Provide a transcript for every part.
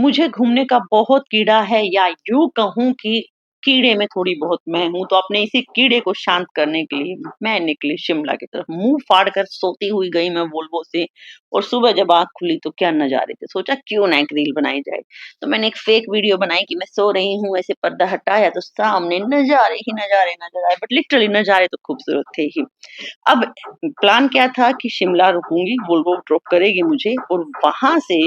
मुझे घूमने का बहुत कीड़ा है या यूँ कहूँ कि कीड़े में थोड़ी बहुत मैं हूँ, तो अपने इसी कीड़े को शांत करने के लिए मैं निकली शिमला की तरफ। मुँह फाड़ कर सोती हुई गई मैं वोल्वो से और सुबह जब आँख खुली तो क्या नज़ारे थे। सोचा क्यों ना एक रील बनाई जाए। तो मैंने एक फेक वीडियो बनाई कि मैं सो रही हूँ, ऐसे पर्दा हटाया तो सामने नज़ारे ही नज़ारे नज़र आए, बट लिटरली नज़ारे तो खूबसूरत थे ही। अब प्लान क्या था कि शिमला रुकूँगी, वोल्वो ड्रॉप करेगी मुझे और वहाँ से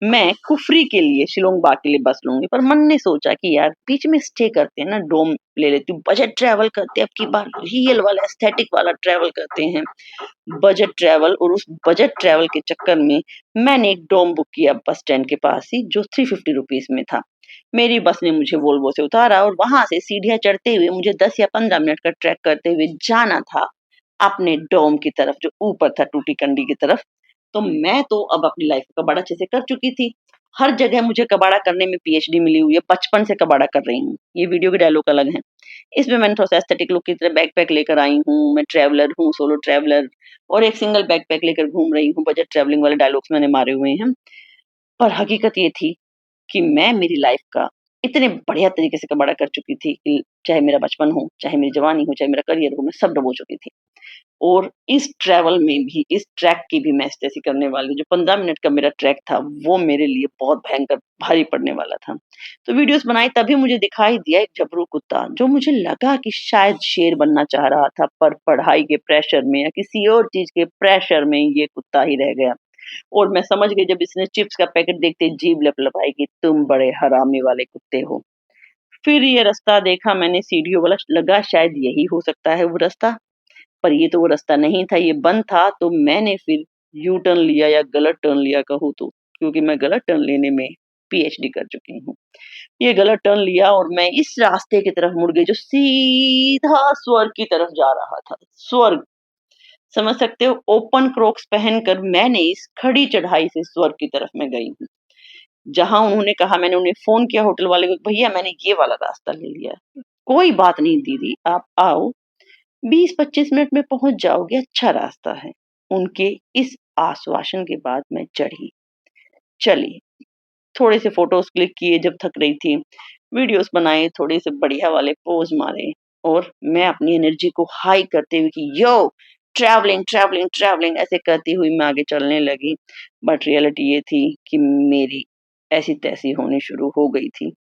मैं कुफरी के लिए शिलोंग बाग के लिए बस लूँगी। पर मन ने सोचा कि यार बीच में स्टे करते हैं ना, डोम ले लेती हूँ, बजट ट्रैवल करते हैं अब की बार, रियल वाला एस्थेटिक वाला ट्रैवल करते हैं। बजट ट्रैवल और उस बजट ट्रैवल के चक्कर में मैंने एक डोम बुक किया बस स्टैंड के पास ही, जो 350 रुपीज़ में था। मेरी बस ने मुझे वोल्वो से उतारा और वहाँ से सीढ़ियाँ चढ़ते हुए मुझे 10 या 15 मिनट का ट्रैक करते हुए जाना था अपने डोम की तरफ, जो ऊपर था टूटी-कंडी की तरफ। तो मैं तो अब अपनी लाइफ का कबाड़ा अच्छे से कर चुकी थी। हर जगह मुझे कबाड़ा करने में पीएचडी मिली हुई है, बचपन से कबाड़ा कर रही हूँ। ये वीडियो के डायलॉग अलग हैं। इसमें मैंने थोड़ा-सा एस्थेटिक लुक की तरह बैकपैक लेकर आई हूँ, मैं ट्रैवलर हूँ, सोलो ट्रैवलर और एक सिंगल बैकपैक लेकर घूम रही हूँ, बजट ट्रैवलिंग वाले डायलॉग्स मैंने मारे हुए हैं। पर हकीकत ये थी कि मैं मेरी लाइफ का इतने बढ़िया तरीके से कबाड़ा कर चुकी थी कि चाहे मेरा बचपन हो, चाहे मेरी जवानी हो, चाहे मेरा करियर हो, मैं सब डुबो चुकी थी। और इस ट्रैवल में भी, इस ट्रैक की भी मैं एस्टेसी करने वाली हूँ। जो 15 मिनट का मेरा ट्रैक था, वो मेरे लिए बहुत भयंकर भारी पड़ने वाला था। तो वीडियोज़ बनाई तभी मुझे दिखाई दिया एक जबरू कुत्ता, जो मुझे लगा कि शायद शेर बनना चाह रहा था, पर पढ़ाई के प्रेशर में या किसी और चीज़ के प्रेशर में ये कुत्ता ही रह गया। और मैं समझ गई जब इसने चिप्स का पैकेट देखते ही जीभ लपलपाई कि तुम बड़े हरामी वाले कुत्ते हो। फिर ये रास्ता देखा मैंने सीढ़ियों वाला, लगा शायद यही हो सकता है वो रास्ता। पर ये तो वो रास्ता नहीं था, ये बंद था, तो मैंने फिर यू टर्न लिया या गलत टर्न लिया कहूँ तो, क्योंकि मैं गलत टर्न लेने में पीएचडी कर चुकी हूँ। ये गलत टर्न लिया और मैं इस रास्ते की तरफ मुड़ गई जो सीधा स्वर्ग की तरफ जा रहा था। स्वर्ग, समझ सकते हो? ओपन क्रॉक्स पहनकर मैंने इस खड़ी चढ़ाई से स्वर्ग की तरफ मैं गई हूँ। जहाँ उन्होंने कहा, मैंने उन्हें फ़ोन किया होटल वाले को, भैया मैंने ये वाला रास्ता ले लिया है। कोई बात नहीं दीदी, आप आओ, 20-25 मिनट में पहुँच जाओगे, अच्छा रास्ता है। उनके इस आश्वासन के बाद मैं चढ़ी, चली। थोड़े से फ़ोटोज़ क्लिक किए जब थक रही थी, वीडियोज़ बनाए, थोड़े से बढ़िया वाले पोज़ मारे और मैं अपनी एनर्जी को हाई करते हुए कि यो ट्रैवलिंग, ट्रैवलिंग, ट्रैवलिंग ऐसे करती हुई मैं आगे चलने लगी। बट रियलिटी ये थी कि मेरी ऐसी-तैसी होनी शुरू हो गई थी।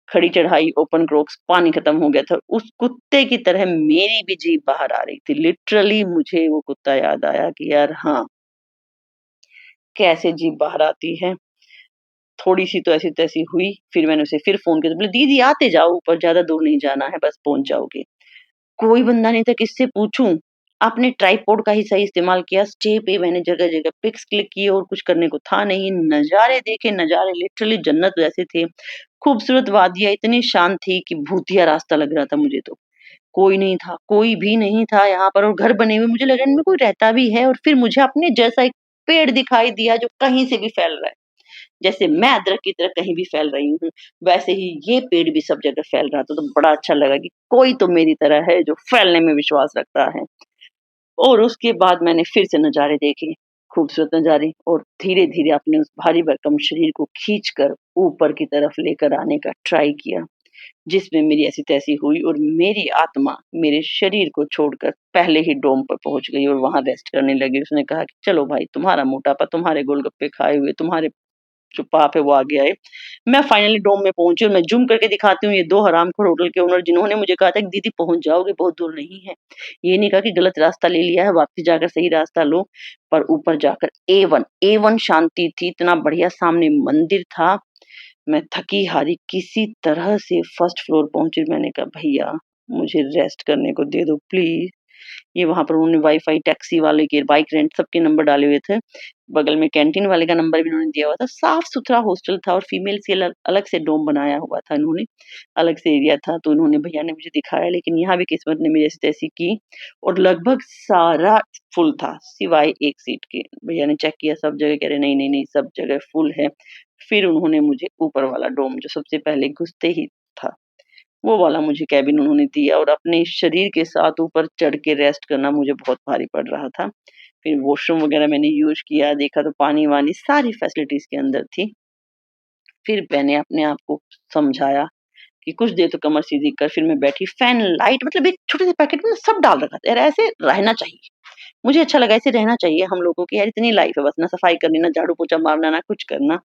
खड़ी चढ़ाई, ओपन क्रॉक्स, पानी खत्म हो गया था। उस कुत्ते की तरह मेरी भी जीभ बाहर आ रही थी। लिटरली मुझे वो कुत्ता याद आया कि यार हाँ, कैसे जीभ बाहर आती है। थोड़ी-सी तो ऐसी-तैसी हुई, फिर मैंने उसे फिर फ़ोन किया तो बोली, "दीदी आते जाओ ऊपर, ज़्यादा दूर नहीं जाना है, बस पहुँच जाओगे।" कोई बंदा नहीं था, किससे पूछूँ? आपने ट्राइपॉड का ही सही इस्तेमाल किया, स्टे पे मैंने जगह-जगह पिक्स क्लिक किए और कुछ करने को था नहीं। नज़ारे देखे, नज़ारे लिटरली जन्नत जैसे थे। खूबसूरत वादियाँ इतनी शांत थी कि भूतिया रास्ता लग रहा था मुझे तो। कोई नहीं था, कोई भी नहीं था यहाँ पर और घर बने हुए, मुझे लगा इनमें कोई रहता भी है और फिर मुझे अपने जैसा एक पेड़ दिखाई दिया जो कहीं से भी फैल रहा है। जैसे मैं अदरक की तरह कहीं भी फैल रही हूँ, वैसे ही ये पेड़ भी सब जगह फैल रहा था, तो बड़ा अच्छा लगा कि कोई तो मेरी तरह है जो फैलने में विश्वास रखता है। और उसके बाद मैंने फिर से नज़ारे देखे, खूबसूरत नज़ारे और धीरे-धीरे अपने उस भारी भरकम शरीर को खींचकर ऊपर की तरफ लेकर आने का ट्राई किया, जिसमें मेरी ऐसी-तैसी हुई और मेरी आत्मा मेरे शरीर को छोड़कर पहले ही डोम पर पहुँच गई और वहाँ रेस्ट करने लगी। उसने कहा कि चलो भाई, तुम्हारा मोटापा, तुम्हारे गोलगप्पे खाए हुए, तुम्हारे जो पाप है वो आ गया है। मैं फाइनली डोम में पहुँची और मैं ज़ूम करके दिखाती हूँ, ये 2 हरामखोर होटल के ओनर जिन्होंने मुझे कहा था कि दीदी पहुँच जाओगे, बहुत दूर नहीं है। ये नहीं कहा कि गलत रास्ता ले लिया है, वापस जाकर सही रास्ता लो। पर ऊपर जाकर ए1 शांति थी, इतना बढ़िया सामने मंदिर था। मैं थकी-हारी किसी तरह से फर्स्ट फ्लोर पहुँची। मैंने कहा भैया मुझे रेस्ट करने को दे दो प्लीज़। ये वहाँ पर उन्होंने वाई-फाई, टैक्सी वाले के, बाइक रेंट सबके नंबर डाले हुए थे। बगल में कैंटीन वाले का नंबर भी उन्होंने दिया हुआ था। साफ-सुथरा हॉस्टल था और फीमेल्स के अलग अलग से डोम बनाया हुआ था इन्होंने, अलग से एरिया था, तो उन्होंने भैया ने मुझे दिखाया, लेकिन यहाँ भी किस्मत ने मेरी ऐसी-तैसी की और लगभग सारा फुल था, सिवाय एक सीट के। भैया ने चेक किया सब जगह, कह रहे नहीं, नहीं, नहीं सब जगह फुल है। फिर उन्होंने मुझे ऊपर वाला डोम जो सबसे पहले घुसते ही था, वो वाला मुझे केबिन उन्होंने दिया और अपने शरीर के साथ ऊपर चढ़ के रेस्ट करना मुझे बहुत भारी पड़ रहा था। फिर वॉशरूम वगैरह मैंने यूज़ किया, देखा तो पानी-वानी सारी फैसिलिटीज़ के अंदर थी। फिर मैंने अपने आप को समझाया कि कुछ देर तो कमर सीधी कर, फिर मैं बैठी, फैन, लाइट, मतलब एक छोटे से पैकेट में सब डाल रखा था। यार ऐसे रहना चाहिए। मुझे अच्छा लगा, ऐसे रहना चाहिए हम लोगों की। यार इतनी लाइफ है, बस ना सफाई करनी, ना झाड़ू पोछा मारना, ना कुछ करना।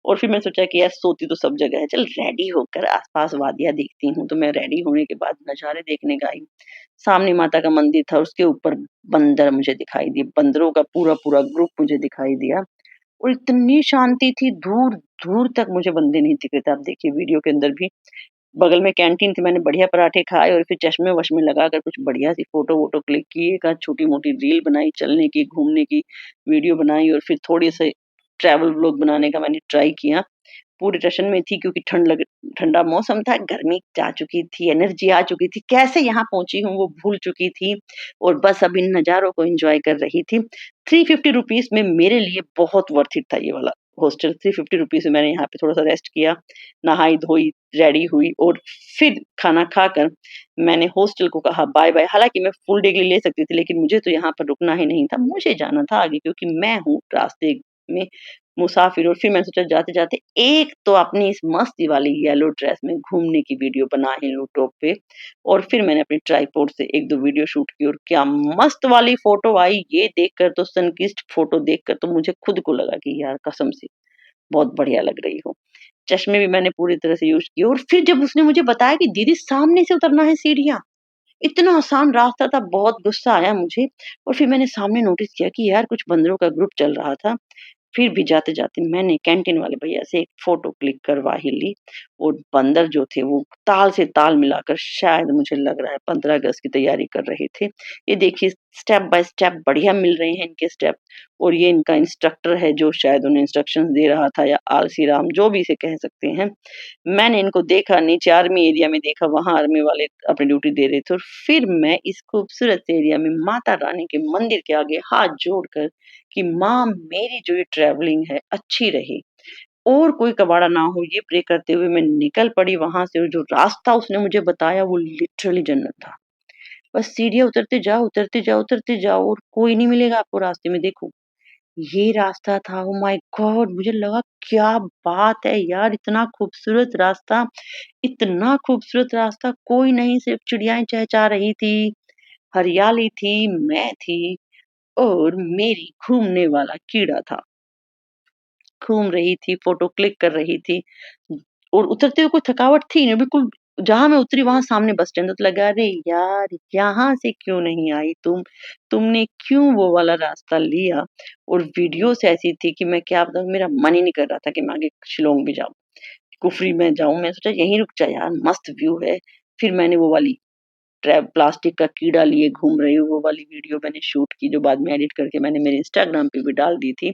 और फिर मैंने सोचा कि यार सोती तो सब जगह है, चल रेडी होकर आस-पास वादियाँ देखती हूँ। तो मैं रेडी होने के बाद नज़ारे देखने गई। सामने माता का मंदिर था, उसके ऊपर बंदर मुझे दिखाई दिए। बंदरों का पूरा-पूरा ग्रुप मुझे दिखाई दिया और इतनी शांति थी, दूर-दूर तक मुझे बंदे नहीं दिख रहे थे। आप देखिए वीडियो के अंदर भी। बगल में कैंटीन थी, मैंने बढ़िया पराठे खाए और फिर चश्मे-वश्मे लगाकर कुछ बढ़िया सी फ़ोटो-वोटो क्लिक की, एक आध छोटी-मोटी रील बनाई, चलने की, घूमने की वीडियो बनाई और फिर थोड़े-से ट्रैवल व्लॉग बनाने का मैंने ट्राई किया। पूरे टशन में थी क्योंकि ठंडा मौसम था, गर्मी जा चुकी थी, एनर्जी आ चुकी थी, कैसे यहाँ पहुँची हूँ वो भूल चुकी थी और बस अब इन नज़ारों को एन्जॉय कर रही थी। ₹350 में मेरे लिए बहुत वर्थ इट था ये वाला हॉस्टल। ₹350 में मैंने यहाँ पे थोड़ा-सा रेस्ट किया, नहाई-धोई, रेडी हुई और फिर खाना खाकर मैंने हॉस्टल को कहा बाय-बाय। हालाँकि मैं फुल डे के लिए ले सकती थी, लेकिन मुझे तो यहाँ पर रुकना ही नहीं था, मुझे जाना था आगे क्योंकि मैं हूँ रास्ते में मुसाफिर। और फिर मैंने सोचा जाते-जाते एक तो अपनी इस मस्ती वाली येलो ड्रेस में घूमने की वीडियो बना ही लूँ टॉप पे। और फिर मैंने अपने ट्राइपॉड से 1-2 वीडियो शूट की और क्या मस्त वाली फ़ोटो आई, ये देखकर तो सनकिस्ड फ़ोटो देखकर तो मुझे खुद को लगा कि यार कसम से बहुत बढ़िया लग रही हो। चश्मे भी मैंने पूरी तरह से यूज़ किए और फिर जब उसने मुझे बताया कि दीदी सामने से उतरना है सीढ़ियाँ, इतना आसान रास्ता था, बहुत गुस्सा आया मुझे। और फिर मैंने सामने नोटिस किया कि यार कुछ बंदरों का ग्रुप चल रहा था। फिर भी जाते-जाते मैंने कैंटीन वाले भैया से एक फ़ोटो क्लिक करवा ही ली और बंदर जो थे वो ताल से ताल मिलाकर शायद मुझे लग रहा है 15 अगस्त की तैयारी कर रहे थे। ये देखिए स्टेप बाय स्टेप बढ़िया मिल रहे हैं इनके स्टेप। और ये इनका इंस्ट्रक्टर है जो शायद उन्हें इंस्ट्रक्शंस दे रहा था या आलसी राम जो भी इसे कह सकते हैं। मैंने इनको देखा, नीचे आर्मी एरिया में देखा, वहाँ आर्मी वाले अपनी ड्यूटी दे रहे थे और फिर मैं इस खूबसूरत से एरिया में माता रानी के मंदिर के आगे हाथ जोड़कर कि माँ मेरी जो ये ट्रैवलिंग है अच्छी रहे और कोई कबाड़ा ना हो, ये प्रे करते हुए मैं निकल पड़ी वहां से। और जो रास्ता उसने मुझे बताया वो लिटरली जन्नत था। बस सीढ़ियाँ उतरते जाओ, उतरते जाओ, उतरते जाओ और कोई नहीं मिलेगा आपको रास्ते में। देखो ये रास्ता था। Oh my God! मुझे लगा क्या बात है यार, इतना खूबसूरत रास्ता, इतना खूबसूरत रास्ता, कोई नहीं, सिर्फ चिड़ियाएं चहचहा रही थी, हरियाली थी, मैं थी और मेरी घूमने वाला कीड़ा था। घूम रही थी, फ़ोटो क्लिक कर रही थी और उतरते हुए कोई थकावट थी नहीं, बिल्कुल। जहाँ मैं उतरी वहाँ सामने बस स्टैंड था, तो लगा अरे यार! यहाँ से क्यों नहीं आई तुम? तुमने क्यों वो वाला रास्ता लिया? और वीडियोज़ ऐसी थी कि मैं क्या बताऊँ, मेरा मन ही नहीं कर रहा था कि मैं आगे शिलांग भी जाऊँ, कुफरी में जाऊँ। मैं सोचा यहीं रुक जा यार, मस्त व्यू है। फिर मैंने वो वाली प्लास्टिक का कीड़ा लिए घूम रही हूँ, वो वाली वीडियो मैंने शूट की जो बाद में एडिट करके मैंने मेरे इंस्टाग्राम पे भी डाल दी थी।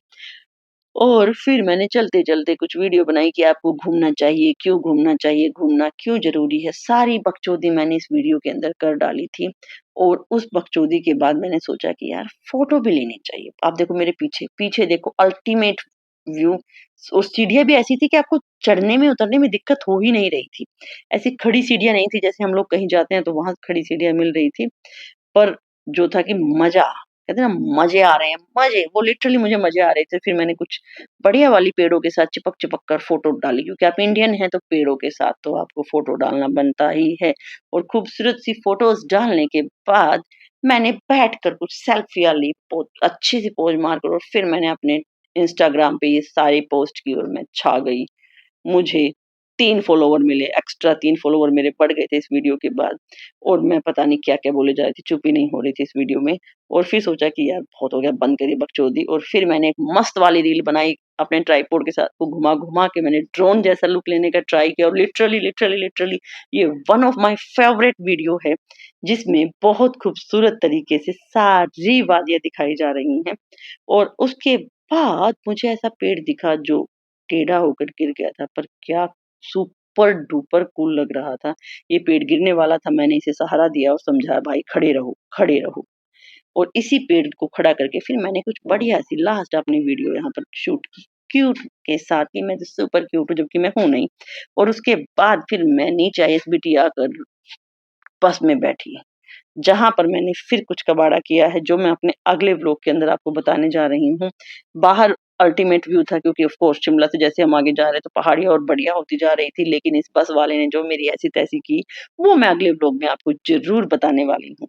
और फिर मैंने चलते-चलते कुछ वीडियो बनाई कि आपको घूमना चाहिए, क्यों घूमना चाहिए, घूमना क्यों ज़रूरी है। सारी बकचोदी मैंने इस वीडियो के अंदर कर डाली थी और उस बकचोदी के बाद मैंने सोचा कि यार फ़ोटो भी लेनी चाहिए। आप देखो मेरे पीछे, पीछे देखो अल्टीमेट व्यू। और सीढ़ियाँ भी ऐसी थी कि आपको चढ़ने में, उतरने में दिक्कत हो ही नहीं रही थी। ऐसी खड़ी सीढ़ियाँ नहीं थी जैसे हम लोग कहीं जाते हैं तो वहाँ खड़ी सीढ़ियाँ मिल रही थी। पर जो था कि मज़ा, कहते हैं ना मज़े आ रहे हैं, मज़े, वो लिटरली मुझे मज़े आ रहे थे। फिर मैंने कुछ बढ़िया वाली पेड़ों के साथ चिपक-चिपक कर फ़ोटो डाली क्योंकि आप इंडियन हैं तो पेड़ों के साथ तो आपको फ़ोटो डालना बनता ही है। और खूबसूरत सी फ़ोटोज़ डालने के बाद मैंने बैठकर कुछ सेल्फ़ियाँ ली, अच्छी सी पोज़ मारकर और फिर मैंने अपने इंस्टाग्राम पे ये सारी पोस्ट की और मैं छा गई। मुझे 3 फॉलोवर मिले, एक्स्ट्रा 3 फॉलोवर मेरे बढ़ गए थे इस वीडियो के बाद। और मैं पता नहीं क्या-क्या बोले जा रही थी, चुप ही नहीं हो रही थी इस वीडियो में। और फिर सोचा कि यार बहुत हो गया, बंद करिए बकचोदी। और फिर मैंने एक मस्त वाली रील बनाई अपने ट्राइपॉड के साथ, वो घुमा-घुमा के मैंने ड्रोन जैसा लुक लेने का ट्राई किया और लिटरली ये one of my favourite video है, जिसमें बहुत खूबसूरत तरीके से सारी वादियाँ दिखाई जा रही हैं। और उसके बाद मुझे ऐसा पेड़ दिखा जो टेढ़ा होकर गिर गया था, पर क्या सुपर डुपर कूल लग रहा था। ये पेड़ गिरने वाला था, मैंने इसे सहारा दिया और समझाया भाई खड़े रहो, खड़े रहो। और इसी पेड़ को खड़ा करके फिर मैंने कुछ बढ़िया सी लास्ट अपनी वीडियो यहाँ पर शूट की। क्यूट के साथ कि मैं तो सुपर क्यूट हूँ जबकि मैं हूँ नहीं। और उसके बाद फिर मैं नीचे आईएसबीटी आकर बस में बैठी। जहाँ पर मैंने फिर कुछ कबाड़ा किया है, जो मैं अपने अगले व्लॉग के अंदर आपको बताने जा रही हूँ। बाहर अल्टीमेट व्यू था क्योंकि ऑफ कोर्स शिमला से जैसे हम आगे जा रहे, तो पहाड़ियाँ और बढ़िया होती जा रही थी, लेकिन इस बस वाले ने जो मेरी ऐसी-तैसी की, वो मैं अगले व्लॉग में आपको ज़रूर बताने वाली हूँ।